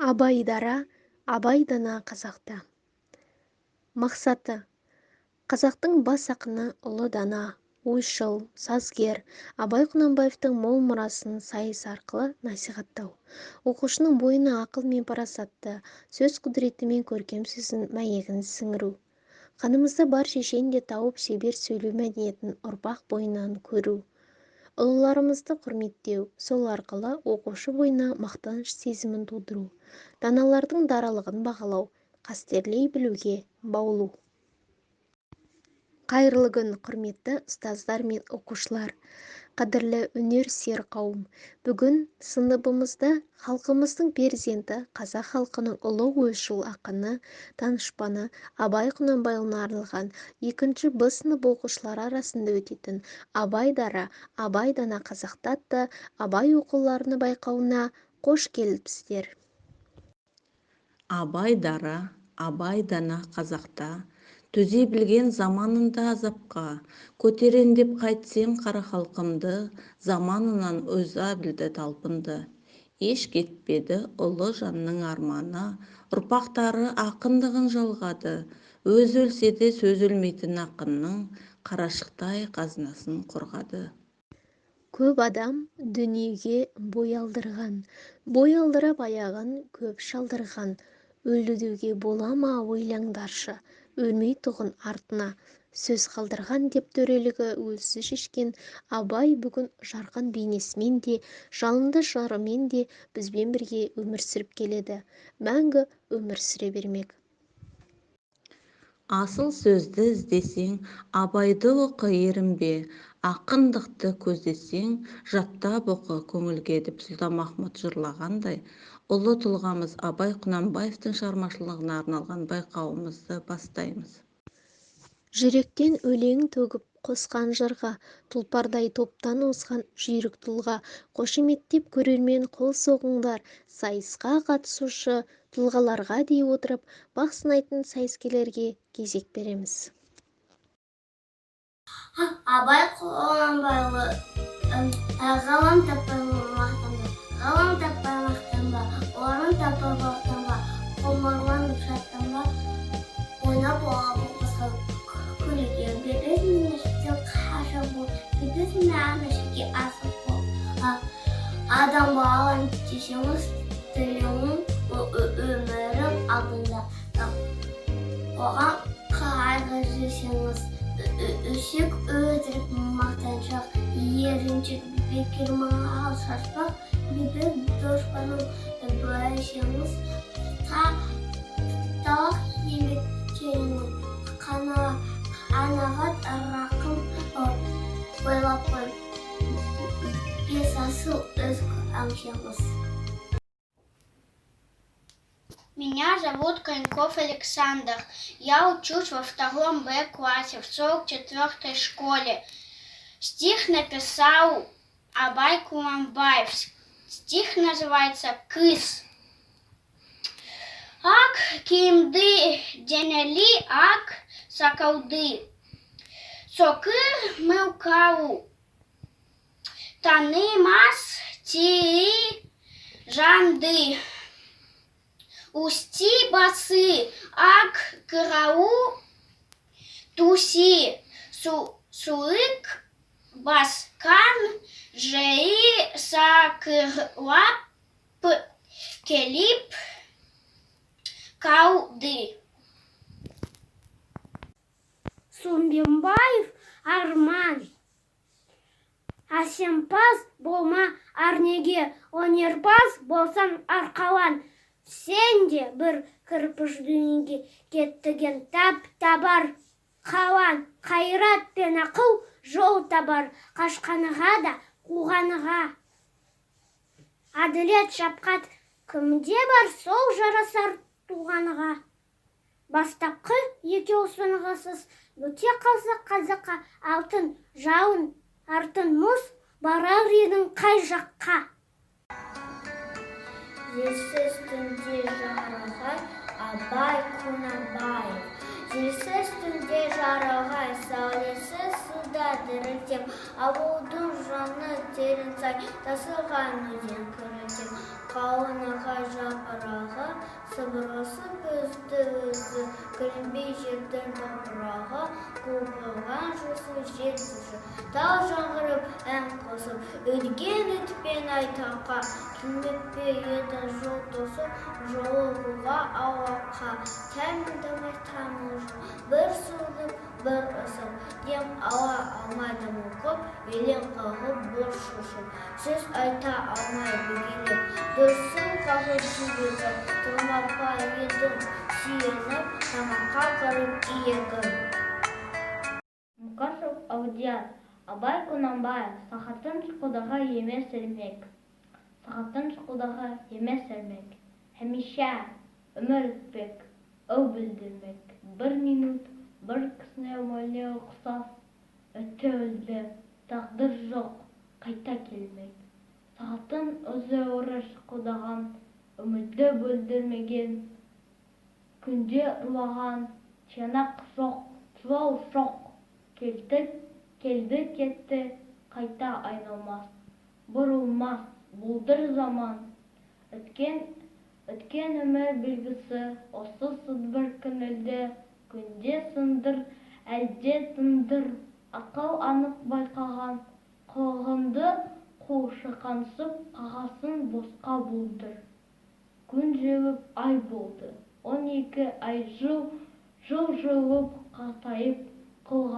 Абай дара, абай дана қазақта. Мақсаты: қазақтың бас ақыны, ұлы дана, ойшыл, сазгер Абай Құнанбаевтың мол мұрасын сайыс арқылы насихаттау, оқушының бойына ақыл мен парасатты, сөз құдіреті мен көркем сөздің мәйегін сіңіру. Қанымызда бар шешен де тауып шебер сөйлеу мәдениетін ұрпақ бойынан көру. Ұлыларымызды құрметтеу, сол арқылы оқушы бойына мақтаныш сезімін тудыру, даналардың даралығын бағалау, қастерлей білуге баулу. Қайырлы күн, құрметті ұстаздар мен оқушылар, қадірлі өнерсүйер қауым. Бүгін сыныбымызда халқымыздың перзенті, қазақ халқының ұлы ойшыл ақыны, данышпаны Абай Құнанбайұлына арналған 2-ші Б сынып оқушылары арасында өтетін Абай дара, абай дана қазақта атты Абай оқуларыны байқауына қош келіпсіздер. Абай дара, абай дана қазақта, төзе білген заманында азапқа, көтерен деп қайтсем қара халқымды, заманынан өза білді талпынды. Еш кетпеді ұлы жанның арманы, ұрпақтары ақындығын жалғады, өз өлсе де сөз өлмейтін ақынның қарашықтай қазынасын қорғады. Көп адам дүниеге бой алдырған, бой алдырып аяғын көп шалдырған. Өлді деуге бола ма ойлаңдаршы, өлмей тұғын артына сөз қалдырған деп төрелігі өзі шешкен Абай бүгін жарқын бейнесімен де, жалынды жырымен де бізбен бірге өмір сүріп келеді, мәңгі өмір сүре бермек. Асыл сөзді іздесең, абайды оқы ерінбе, ақындықты көздесең, жаттап оқы көңілге деп Сұлтанмахмұт жырлағандай, ұлы тұлғамыз Абай Құнанбаевтың шығармашылығына арналған байқауымызды бастаймыз. Жүректен өлең төгіп қосқан жырға, тұлпардай топтан озған жүйрік тұлға, қошеметтеп көрермен қол соғыңдар, сайысқа қатысушы тұлғаларға дей отырып, бақ сынайтын сайыскерлерге кезек береміз. Абай Құнанбайұлы ғалам таппай мақтанба, ғалам таппай мақтанба, орын таппай мақтанба, құмарланып жаттанба, ойнап басқа күлуге бебесін іште қаша бол, бебесін әнішке асып бол. Адам балан десеңіз, тілінің өмірің алдында. Оған қайғы жесеңіз, үсек өтірік мақтаншақ, еріншек бекер мағал шашпақ, бебек дұшпанын бәйсеңіз, талық еңбектерінің қанағат рақым ойлап қой, бес асыл өз аңшеңіз. Меня зовут Коньков Александр. Я учусь во 2 Б классе в 44-й школе. Стих написал Абай Құнанбаев. Стих называется «Кыз». Ак киімді денелі, ак сақалды. Соқыр мылқау. Танымас тиі жанды. Усти басы, ак қырау, туси, суық басқан, жайы сақырлап, келіп қалды. Сумбенбаев арман. Асемпаз болма арнеге, өнерпаз болсан арқалан. Сен де бір кірпіш дүниеге кеттіген табар қалан. Қайрат пен ақыл жол табар, қашқаныға да қуғаныға. Әділет шапқат кімде бар, сол жарасар туғаныға. Бастапқы екеу сынғысыз, өте қалса қазаққа, алтын жауын артын мұз, барар едің қай жаққа. Желсіз түнде жарығай, Абай Құнанбаев. Желсіз түнде жарығай, сәулесі суда дірілдеп, ауылдың жаны терең сай, тасыған өзен күрілдеп, қауыныға жапырағы сыбырласып өзді-өзі көрінбей жердің топырағы, құлпырған жасыл жер жүзі, тау жаңғырып ән қосып өткен өтпен айтаққа, келмеп пе еді жол тосып жолығуға ауаққа, тәмі-тамай тамылжып бір суынып бір ысып, дем ала алмайды мұқып, елең қағып бір шошып, сөз айта алмай бөгеліп, дұрысын қағып жіберіп, тұрмапқа едім сүйеніп, тамаққа кіріп иегім. Мұқашев Алдияр. Абай Құнанбаев. Сағаттың шықылдағы емес ермек. Сағаттың шықылдағы емес ермек. Хәмиша өмір өтпек, ау білдірмек. Бір минут, бір кісіне мөліне ұқсас, өтті өзді, тағдыр жоқ, қайта келмек. Сағаттың өзі ұры шықылдаған, үмітті бүлдірмеген, күнде ұрлаған, тиянақ жоқ, жол жоқ. Келді кетті, қайта айналмас, бұрылмас, болдыр заман. Өткен өмір белгісі, осы сызбір көңілді, күнде сындыр, әлде тындыр, ақыл анық байқаған, қылығыңды қушы қансып, қағасын босқа болдыр. Күн жылып ай болды, 12 ай жыл жылып қартайып қылған.